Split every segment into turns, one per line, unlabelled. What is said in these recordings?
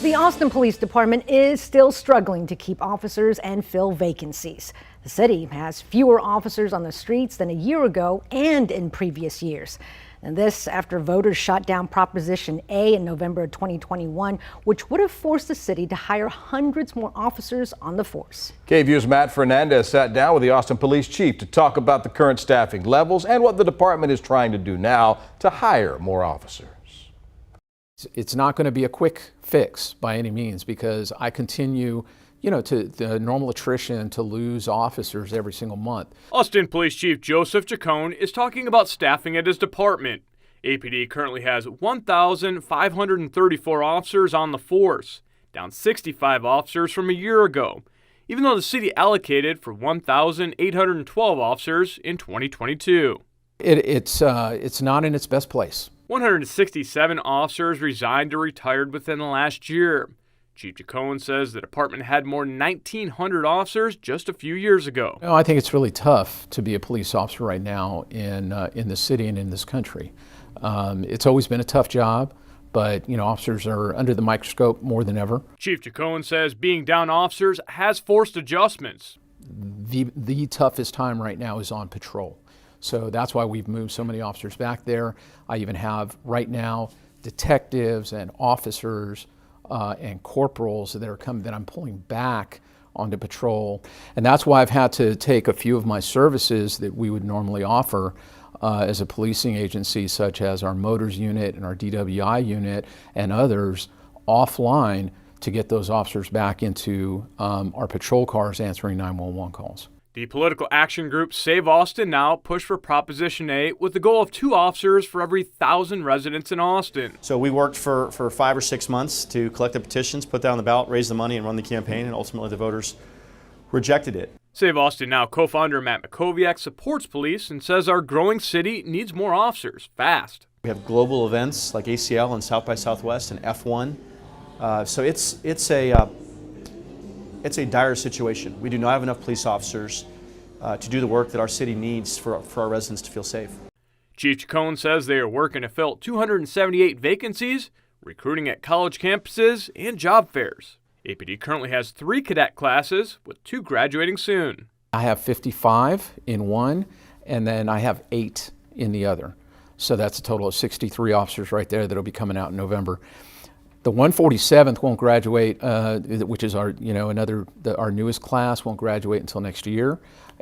The Austin Police Department is still struggling to keep officers and fill vacancies. The city has fewer officers on the streets than a year ago and in previous years. And this after voters shot down Proposition A in November of 2021, which would have forced the city to hire hundreds more officers on the force.
KVUE's Matt Fernandez sat down with the Austin Police Chief to talk about the current staffing levels and what the department is trying to do now to hire more officers.
It's not going to be a quick fix by any means, because I continue, to the normal attrition to lose officers every single month.
Austin Police Chief Joseph Chacon is talking about staffing at his department. APD currently has 1,534 officers on the force, down 65 officers from a year ago, even though the city allocated for 1,812 officers in 2022.
It's not in its best place.
167 officers resigned or retired within the last year. Chief Chacon says the department had more than 1,900 officers just a few years ago.
I think it's really tough to be a police officer right now in the city and in this country. It's always been a tough job, but officers are under the microscope more than ever.
Chief Chacon says being down officers has forced adjustments.
The toughest time right now is on patrol. So that's why we've moved so many officers back there. I even have right now detectives and officers and corporals that I'm pulling back onto patrol. And that's why I've had to take a few of my services that we would normally offer as a policing agency, such as our motors unit and our DWI unit and others, offline to get those officers back into our patrol cars answering 911 calls.
The political action group Save Austin Now pushed for Proposition A with the goal of 2 officers for every 1,000 residents in Austin.
So we worked for 5 or 6 months to collect the petitions, put that on the ballot, raise the money, and run the campaign, and ultimately the voters rejected it.
Save Austin Now co-founder Matt McCoviak supports police and says our growing city needs more officers fast.
We have global events like ACL and South by Southwest and F1. So it's a dire situation. We do not have enough police officers to do the work that our city needs for our residents to feel safe.
Chief Chacon says they are working to fill 278 vacancies, recruiting at college campuses, and job fairs. APD currently has 3 cadet classes, with 2 graduating soon.
I have 55 in one, and then I have 8 in the other. So that's a total of 63 officers right there that'll be coming out in November. The 147th won't graduate, which is our newest class, won't graduate until next year,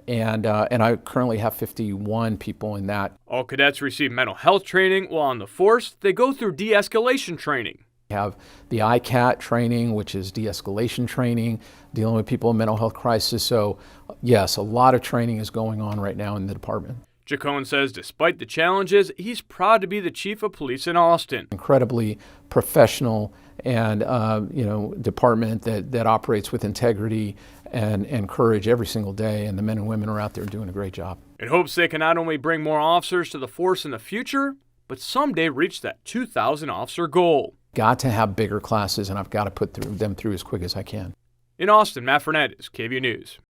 and I currently have 51 people in that.
All cadets receive mental health training, while on the force they go through de-escalation training.
We have the ICAT training, which is de-escalation training, dealing with people in mental health crisis. So yes, a lot of training is going on right now in the department.
Chacon says despite the challenges, he's proud to be the chief of police in Austin.
Incredibly professional and department that operates with integrity and courage every single day, and the men and women are out there doing a great job.
It hopes they can not only bring more officers to the force in the future, but someday reach that 2,000 officer goal.
Got to have bigger classes, and I've got to put them through as quick as I can.
In Austin, Matt Fernandez, KVUE News.